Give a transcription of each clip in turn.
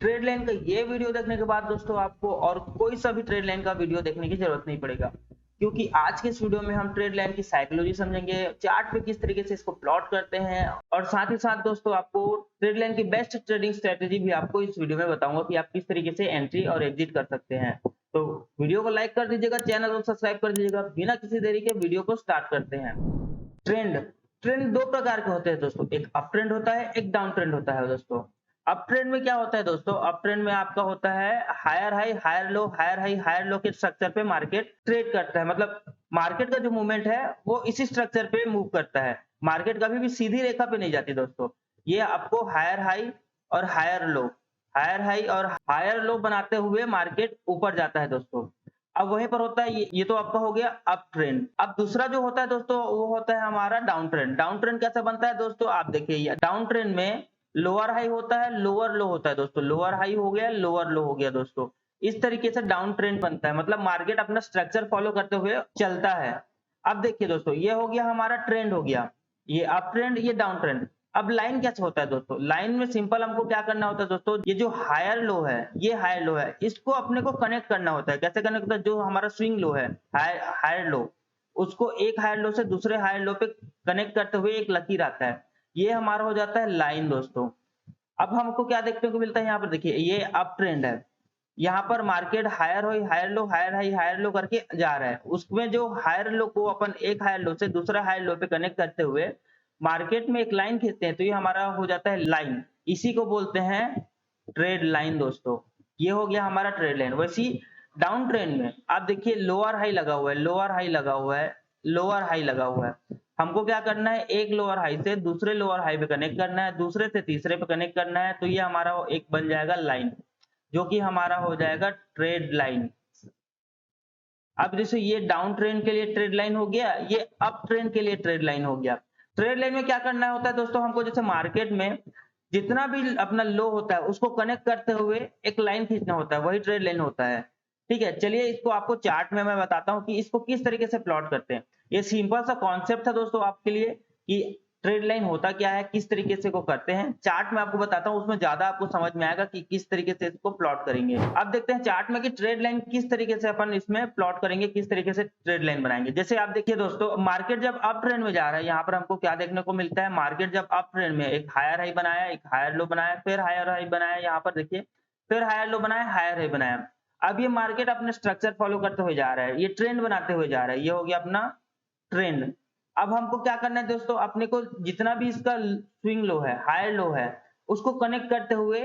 Trade line का ये video देखने के बाद दोस्तों आपको और कोई सा भी ट्रेड लाइन का वीडियो देखने की जरूरत नहीं पड़ेगा, क्योंकि आज के इस वीडियो में हम ट्रेड लाइन की साइकोलॉजी समझेंगे, चार्ट पे किस तरीके से इसको प्लॉट करते हैं, और साथ ही साथ दोस्तों आपको ट्रेड लाइन की बेस्ट ट्रेडिंग स्ट्रेटेजी भी आपको इस वीडियो में बताऊंगा कि आप किस तरीके से एंट्री और एग्जिट कर सकते हैं। तो वीडियो को लाइक कर दीजिएगा, चैनल को सब्सक्राइब कर दीजिएगा। बिना किसी देरी के वीडियो को स्टार्ट करते हैं। ट्रेंड ट्रेंड दो प्रकार के होते हैं दोस्तों, एक अप ट्रेंड होता है, एक डाउन ट्रेंड होता है दोस्तों। अप ट्रेंड में क्या होता है दोस्तों, अप ट्रेंड में आपका होता है higher high higher low, higher high higher low के स्ट्रक्चर पे मार्केट ट्रेड करता है। मतलब मार्केट का जो मूवमेंट है वो इसी स्ट्रक्चर पे मूव करता है। मार्केट कभी भी सीधी रेखा पे नहीं जाती दोस्तों। ये आपको हायर हाई और हायर लो, हायर हाई और हायर लो बनाते हुए मार्केट ऊपर जाता है दोस्तों। अब वहीं पर होता है ये तो आपका हो गया अप ट्रेंड। अब दूसरा जो होता है दोस्तों वो होता है हमारा डाउन ट्रेंड। डाउन ट्रेंड कैसे बनता है दोस्तों, आप देखिए डाउन ट्रेंड में लोअर हाई होता है, लोअर लो होता है दोस्तों। लोअर हाई हो गया, लोअर लो हो गया दोस्तों। इस तरीके से डाउन ट्रेंड बनता है, मतलब मार्केट अपना स्ट्रक्चर फॉलो करते हुए चलता है। अब देखिए दोस्तों ये हो गया हमारा ट्रेंड हो गया, ये अप ट्रेंड ये डाउन ट्रेंड। अब लाइन कैसे होता है दोस्तों, लाइन में सिंपल हमको क्या करना होता है दोस्तों, ये जो हायर लो है ये हायर लो है, इसको अपने को कनेक्ट करना होता है। कैसे कनेक्ट होता है, जो हमारा स्विंग लो है हायर लो, उसको एक हायर लो से दूसरे हायर लो पे कनेक्ट करते हुए एक लकीर आता है, ये हमारा हो जाता है लाइन दोस्तों। अब हमको क्या देखने को मिलता है, यहाँ पर देखिए ये अप ट्रेंड है, यहाँ पर मार्केट हायर हो higher low higher high higher low करके जा रहा है। उसमें जो हायर लो को अपन एक हायर लो से दूसरा हायर लो पे कनेक्ट करते हुए मार्केट में एक लाइन खींचते हैं, तो ये हमारा हो जाता है लाइन। इसी को बोलते हैं ट्रेड लाइन दोस्तों। ये हो गया हमारा ट्रेड लाइन। वैसी डाउन ट्रेंड में आप देखिए लोअर हाई लगा हुआ है, लोअर हाई लगा हुआ है, लोअर हाई लगा हुआ है। हमको क्या करना है, एक लोअर हाई से दूसरे लोअर हाई पे कनेक्ट करना है, दूसरे से तीसरे पे कनेक्ट करना है, तो ये हमारा एक बन जाएगा लाइन, जो कि हमारा हो जाएगा ट्रेड लाइन। अब जैसे ये डाउन ट्रेंड के लिए ट्रेड लाइन हो गया, ये अप ट्रेंड के लिए ट्रेड लाइन हो गया। ट्रेड लाइन में क्या करना होता है दोस्तों, हमको जैसे मार्केट में जितना भी अपना लो होता है उसको कनेक्ट करते हुए एक लाइन खींचना होता है, वही ट्रेड लाइन होता है। ठीक है, चलिए इसको आपको चार्ट में मैं बताता हूँ कि इसको किस तरीके से प्लॉट करते हैं। ये सिंपल सा कॉन्सेप्ट था दोस्तों आपके लिए कि ट्रेड लाइन होता क्या है, किस तरीके से को करते हैं। चार्ट में आपको बताता हूँ, उसमें ज्यादा आपको समझ में आएगा कि किस तरीके से इसको प्लॉट करेंगे। अब देखते हैं चार्ट में कि ट्रेड लाइन किस तरीके से अपन इसमें प्लॉट करेंगे, किस तरीके से ट्रेड लाइन बनाएंगे। जैसे आप देखिए दोस्तों, मार्केट जब अप ट्रेंड में जा रहा है, यहाँ पर हमको क्या देखने को मिलता है, मार्केट जब अप ट्रेंड में एक हायर हाई बनाया, एक हायर लो बनाया, फिर हायर हाई बनाया, यहाँ पर देखिए फिर हायर लो बनाया, हायर हाई बनाया। अब ये मार्केट अपने स्ट्रक्चर फॉलो करते हुए जा रहा है, ये ट्रेंड बनाते हुए जा रहा है, ये हो गया अपना ट्रेंड। अब हमको क्या करना है दोस्तों, अपने को जितना भी इसका स्विंग लो है, हायर लो है, उसको कनेक्ट करते हुए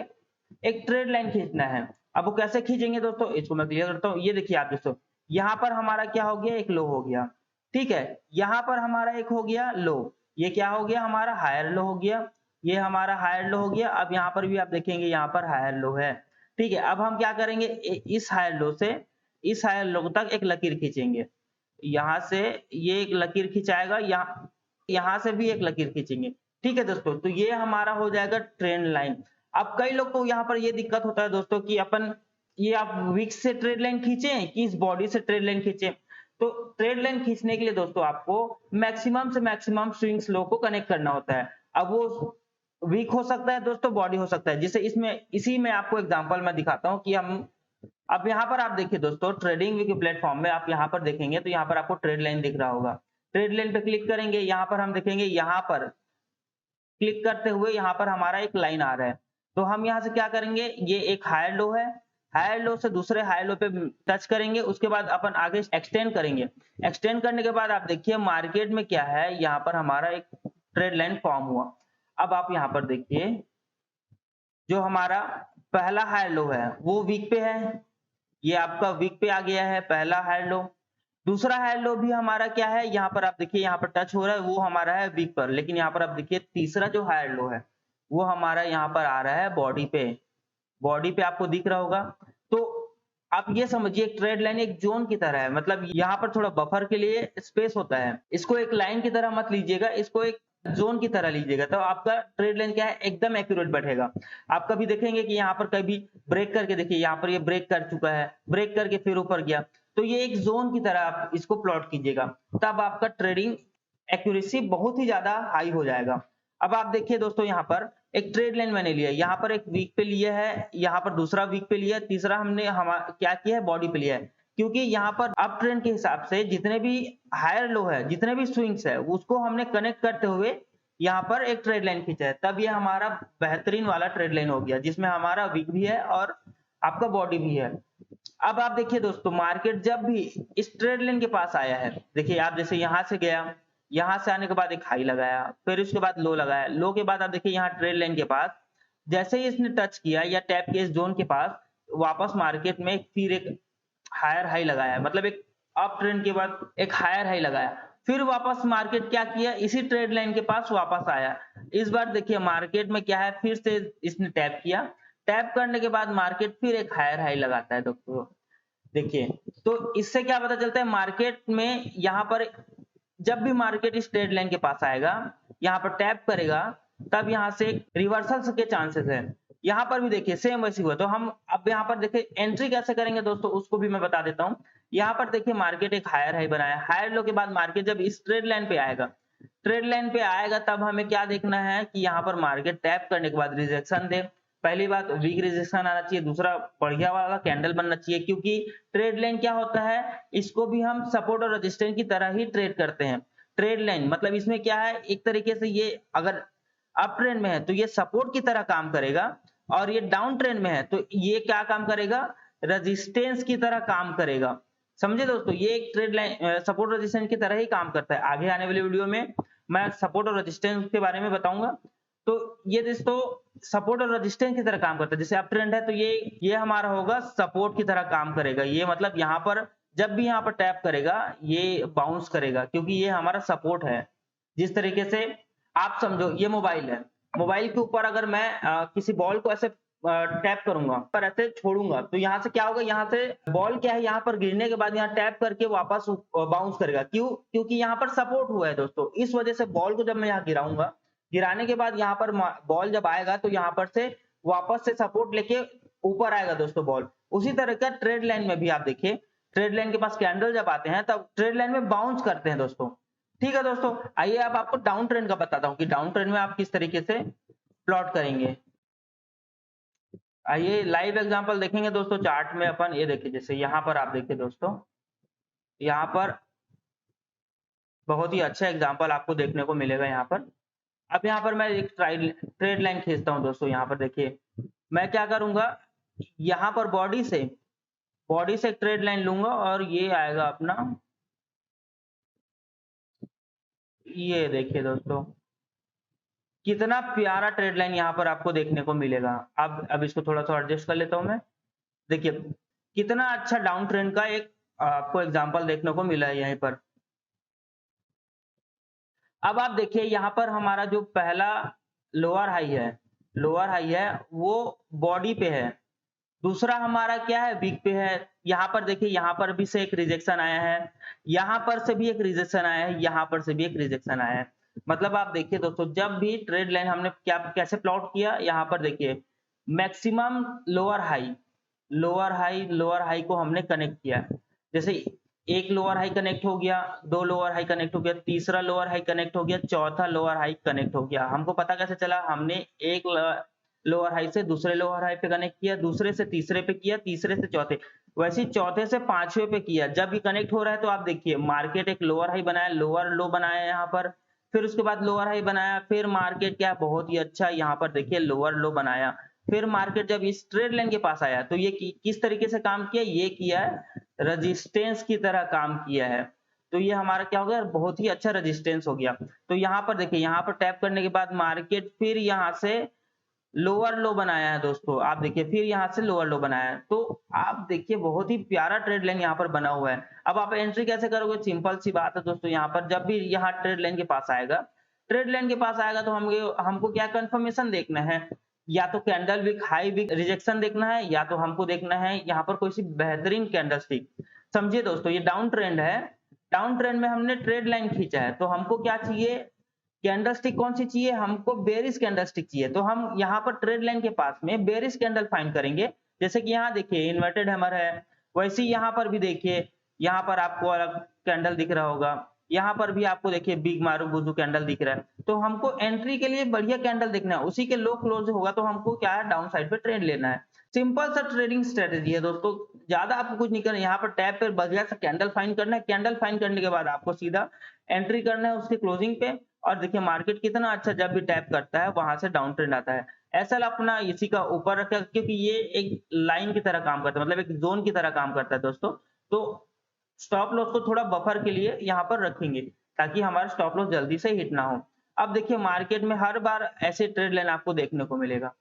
एक ट्रेड लाइन खींचना है। अब वो कैसे खींचेंगे दोस्तों, इसको मैं क्लियर करता हूँ। ये देखिए आप दोस्तों, यहाँ पर हमारा क्या हो गया, एक लो हो गया। ठीक है, यहाँ पर हमारा एक हो गया लो, ये क्या हो गया हमारा हायर लो हो गया, ये हमारा हायर लो हो गया। अब यहाँ पर भी आप देखेंगे यहाँ पर हायर लो है। ठीक है, अब हम क्या करेंगे, इस हायर लो से इस हायर लो तक एक लकीर खींचेंगे। यहाँ से ये एक लकीर खिंचाएगा, यहाँ यहाँ से भी एक लकीर खींचेंगे। ठीक है दोस्तों, तो ये हमारा हो जाएगा ट्रेंड लाइन। अब कई लोग को यहाँ पर ये दिक्कत होता है दोस्तों कि अपन ये आप विक से ट्रेड लाइन खींचे कि इस बॉडी से ट्रेड लाइन खींचे। तो ट्रेड लाइन खींचने के लिए दोस्तों आपको मैक्सिमम से मैक्सिमम स्विंग स्लो को कनेक्ट करना होता है। अब वो वीक हो सकता है दोस्तों, बॉडी हो सकता है। जिसे इसमें इसी में आपको एग्जांपल मैं दिखाता हूँ कि हम अब यहाँ पर आप देखिए दोस्तों, ट्रेडिंग व्यू के प्लेटफॉर्म में आप यहाँ पर देखेंगे तो यहाँ पर आपको ट्रेड लाइन दिख रहा होगा। ट्रेड लाइन पे क्लिक करेंगे, यहाँ पर हम देखेंगे, यहाँ पर क्लिक करते हुए यहाँ पर हमारा एक लाइन आ रहा है। तो हम यहाँ से क्या करेंगे, ये एक हायर लो है, हायर लो से दूसरे हायर लो पे टच करेंगे, उसके बाद अपन आगे एक्सटेंड करेंगे। एक्सटेंड करने के बाद आप देखिए मार्केट में क्या है, यहाँ पर हमारा एक ट्रेड लाइन फॉर्म हुआ। अब आप यहाँ पर देखिए, जो हमारा पहला हायर लो है वो वीक पे है, ये आपका वीक पे आ गया है पहला हायर लो। दूसरा हायर लो भी हमारा क्या है, यहाँ पर आप देखिए यहाँ पर टच हो रहा है, वो हमारा है वीक पर। लेकिन यहाँ पर आप देखिए तीसरा जो हायर लो है वो हमारा यहाँ पर आ रहा है बॉडी पे, बॉडी पे आपको दिख रहा होगा। तो आप ये समझिए एक ट्रेड लाइन एक जोन की तरह है, मतलब यहाँ पर थोड़ा बफर के लिए स्पेस होता है। इसको एक लाइन की तरह मत लीजिएगा, इसको एक जोन की तरह लीजिएगा, तो आपका ट्रेड लाइन क्या है, एकदम एक्यूरेट बैठेगा। आप कभी देखेंगे कि यहाँ पर कभी ब्रेक करके देखिए, यहाँ पर ये ब्रेक कर चुका है, ब्रेक करके फिर ऊपर गया, तो ये एक जोन की तरह आप इसको प्लॉट कीजिएगा, तब आपका ट्रेडिंग एक्यूरेसी बहुत ही ज्यादा हाई हो जाएगा। अब आप देखिए दोस्तों, यहाँ पर एक ट्रेड लाइन मैंने लिया, यहाँ पर एक वीक पे लिया है, यहाँ पर दूसरा वीक पे लिया, तीसरा हमने क्या किया है, बॉडी पे लिया है। क्योंकि यहाँ पर अप ट्रेंड के हिसाब से जितने भी हायर लो है, जितने भी स्विंग्स है, उसको हमने कनेक्ट करते हुए यहाँ पर एक ट्रेड लाइन खींचा है, तब ये हमारा बेहतरीन वाला ट्रेड लाइन हो गया, जिसमें हमारा वीक भी है और आपका बॉडी भी है। अब आप देखिए दोस्तों, मार्केट जब भी इस ट्रेड लाइन के पास आया है, देखिए आप जैसे यहाँ से गया, यहाँ से आने के बाद एक हाई लगाया, फिर उसके बाद लो लगाया, लो के बाद आप देखिए यहाँ ट्रेड लाइन के पास जैसे ही इसने टच किया या टैप किया इस जोन के पास, वापस मार्केट में फिर एक हायर हाई लगाया, मतलब एक अप ट्रेंड के बाद एक हायर हाई लगाया, फिर वापस मार्केट क्या किया, इसी ट्रेड लाइन के पास वापस आया। इस बार देखिए मार्केट में क्या है, फिर से इसने टैप किया, टैप करने के बाद मार्केट फिर एक हायर हाई लगाता है दोस्तों। देखिए तो इससे क्या पता चलता है, मार्केट में यहाँ पर जब भी मार्केट इस ट्रेड लाइन के पास आएगा, यहाँ पर टैप करेगा, तब यहाँ से रिवर्सल के चांसेस है। यहाँ पर भी देखिए सेम वैसी हुआ, तो हम अब यहाँ पर देखिए एंट्री कैसे करेंगे दोस्तों, उसको भी मैं बता देता हूँ। यहाँ पर देखिए मार्केट एक हायर हाई बनाया, हायर लो के बाद मार्केट जब इस ट्रेड लाइन पे आएगा, ट्रेड लाइन पे आएगा, तब हमें क्या देखना है कि यहाँ पर मार्केट टैप करने के बाद रिजेक्शन दे। पहली बात वीक रिजेक्शन आना चाहिए, दूसरा बढ़िया वाला कैंडल बनना चाहिए, क्योंकि ट्रेड लाइन क्या होता है, इसको भी हम सपोर्ट और रेजिस्टेंस की तरह ही ट्रेड करते हैं। ट्रेड लाइन मतलब इसमें क्या है, एक तरीके से ये अगर अप ट्रेंड में है तो ये सपोर्ट की तरह काम करेगा, और ये डाउन ट्रेंड में है तो ये क्या काम करेगा, रेजिस्टेंस की तरह काम करेगा। समझे दोस्तों, ये एक ट्रेड लाइन सपोर्ट रेजिस्टेंस की तरह ही काम करता है। आगे आने वाली वीडियो में मैं सपोर्ट और रेजिस्टेंस के बारे में बताऊंगा। तो ये दोस्तों सपोर्ट और रेजिस्टेंस की तरह काम करता है। जैसे अप ट्रेंड है तो ये हमारा होगा सपोर्ट की तरह काम करेगा, ये मतलब यहाँ पर जब भी यहाँ पर टैप करेगा ये बाउंस करेगा, क्योंकि ये हमारा सपोर्ट है। जिस तरीके से आप समझो ये मोबाइल है, मोबाइल के ऊपर अगर मैं किसी बॉल को ऐसे टैप करूंगा पर ऐसे छोड़ूंगा, तो यहाँ से क्या होगा, यहाँ से बॉल क्या है, यहाँ पर गिरने के बाद यहाँ टैप करके वापस बाउंस करेगा। क्यों, क्योंकि यहाँ पर सपोर्ट हुआ है दोस्तों। इस वजह से बॉल को जब मैं यहाँ गिराऊंगा, गिराने के बाद यहाँ पर बॉल जब आएगा तो यहाँ पर से वापस से सपोर्ट लेके ऊपर आएगा दोस्तों बॉल। उसी तरह का ट्रेड लाइन में भी आप देखिए, ट्रेड लाइन के पास कैंडल जब आते हैं तब ट्रेड लाइन में बाउंस करते हैं दोस्तों। ठीक है दोस्तों, आइए अब आपको डाउन ट्रेंड का बताता हूँ कि डाउन ट्रेंड में आप किस तरीके से प्लॉट करेंगे। आइए लाइव एग्जांपल देखेंगे दोस्तों चार्ट में अपन। ये देखिए जैसे यहाँ पर आप देखिए दोस्तों, यहाँ पर बहुत ही अच्छा एग्जांपल आपको देखने को मिलेगा। यहाँ पर अब यहाँ पर मैं एक ट्रेड लाइन खींचता हूँ दोस्तों। यहाँ पर देखिए मैं क्या करूंगा, यहाँ पर बॉडी से एक ट्रेड लाइन लूंगा और ये आएगा अपना, ये देखिए दोस्तों कितना प्यारा ट्रेड लाइन यहाँ पर आपको देखने को मिलेगा। अब इसको थोड़ा सा एडजस्ट कर लेता हूं मैं। देखिए कितना अच्छा डाउन ट्रेंड का एक आपको एग्जांपल देखने को मिला है यहीं पर। अब आप देखिए यहाँ पर हमारा जो पहला लोअर हाई है वो बॉडी पे है, दूसरा हमारा क्या है, वीक पे है। यहाँ पर देखिए यहाँ पर भी से एक रिजेक्शन आया है, यहाँ पर से भी एक रिजेक्शन आया है, यहाँ पर से भी एक रिजेक्शन आया है। मतलब आप देखिए दोस्तों जब भी ट्रेड लाइन हमने कैसे प्लॉट किया, यहाँ पर देखिए मैक्सिमम लोअर हाई को हमने कनेक्ट किया। जैसे एक लोअर हाई कनेक्ट हो गया, दो लोअर हाई कनेक्ट हो गया, तीसरा लोअर हाई कनेक्ट हो गया, चौथा लोअर हाई कनेक्ट हो गया। हमको पता कैसे चला, हमने एक लोअर हाई से दूसरे लोअर हाई पे कनेक्ट किया, दूसरे से तीसरे पे किया, तीसरे से चौथे, वैसे चौथे से पांचवे पे किया। जब भी कनेक्ट हो रहा है तो आप देखिए मार्केट एक लोअर हाई बनाया, लोअर लो बनाया यहाँ पर, फिर उसके बाद लोअर हाई बनाया, फिर मार्केट क्या बहुत ही अच्छा यहाँ पर देखिए लोअर लो बनाया। फिर मार्केट जब इस ट्रेड लाइन के पास आया तो ये किस तरीके से काम किया, ये किया है रेजिस्टेंस की तरह काम किया है। तो ये हमारा क्या हो गया, बहुत ही अच्छा रेजिस्टेंस हो गया। तो यहाँ पर देखिए यहाँ पर टैप करने के बाद मार्केट फिर यहाँ से लोअर लो बनाया है दोस्तों। आप देखिए फिर यहाँ से लोअर लो बनाया है, तो आप देखिए बहुत ही प्यारा ट्रेड लाइन यहाँ पर बना हुआ है। अब आप एंट्री कैसे करोगे, सिंपल सी बात है दोस्तों। यहाँ पर जब भी यहाँ ट्रेड लाइन के पास आएगा, तो हमको क्या कंफर्मेशन देखना है, या तो candle wick high wick rejection देखना है, या तो हमको देखना है यहाँ पर कोई सी बेहतरीन कैंडल स्टिक। समझिए दोस्तों ये डाउन ट्रेंड है, डाउन ट्रेंड में हमने ट्रेड लाइन खींचा है, तो हमको क्या चाहिए, कैंडल स्टिक कौन सी चाहिए, हमको बेरिश कैंडल स्टिक चाहिए। तो हम यहाँ पर ट्रेड लाइन के पास में बेरिश कैंडल फाइंड करेंगे। जैसे कि यहाँ देखिए इन्वर्टेड हैमर है, वैसे ही यहाँ पर भी देखिए यहाँ पर आपको अलग कैंडल दिख रहा होगा, यहाँ पर भी आपको देखिए बिग मारुबुजू कैंडल दिख रहा है, तो हमको एंट्री के लिए बढ़िया कैंडल देखना है, उसी के लो क्लोज होगा तो हमको क्या है डाउन साइड पे ट्रेड लेना है। सिंपल सा ट्रेडिंग स्ट्रेटेजी है दोस्तों, ज्यादा आपको कुछ नहीं करना है। यहाँ पर टैब पे बढ़िया सा कैंडल फाइंड करना है, कैंडल फाइंड करने के बाद आपको सीधा एंट्री करना है उसके क्लोजिंग पे, और देखिए मार्केट कितना अच्छा जब भी टैप करता है वहां से डाउन ट्रेंड आता है। एसएल अपना इसी का ऊपर रखा क्योंकि ये एक लाइन की तरह काम करता है, मतलब एक जोन की तरह काम करता है दोस्तों। तो स्टॉप लॉस को थोड़ा बफर के लिए यहाँ पर रखेंगे ताकि हमारा स्टॉप लॉस जल्दी से हिट ना हो। अब देखिए मार्केट में हर बार ऐसे ट्रेड लाइन आपको देखने को मिलेगा।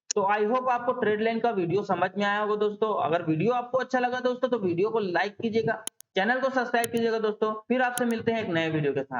तो आई होप आपको ट्रेड लाइन का वीडियो समझ में आया होगा दोस्तों। अगर वीडियो आपको अच्छा लगा दोस्तों तो वीडियो को लाइक कीजिएगा, चैनल को सब्सक्राइब कीजिएगा दोस्तों। फिर आपसे मिलते हैं एक नए वीडियो के साथ।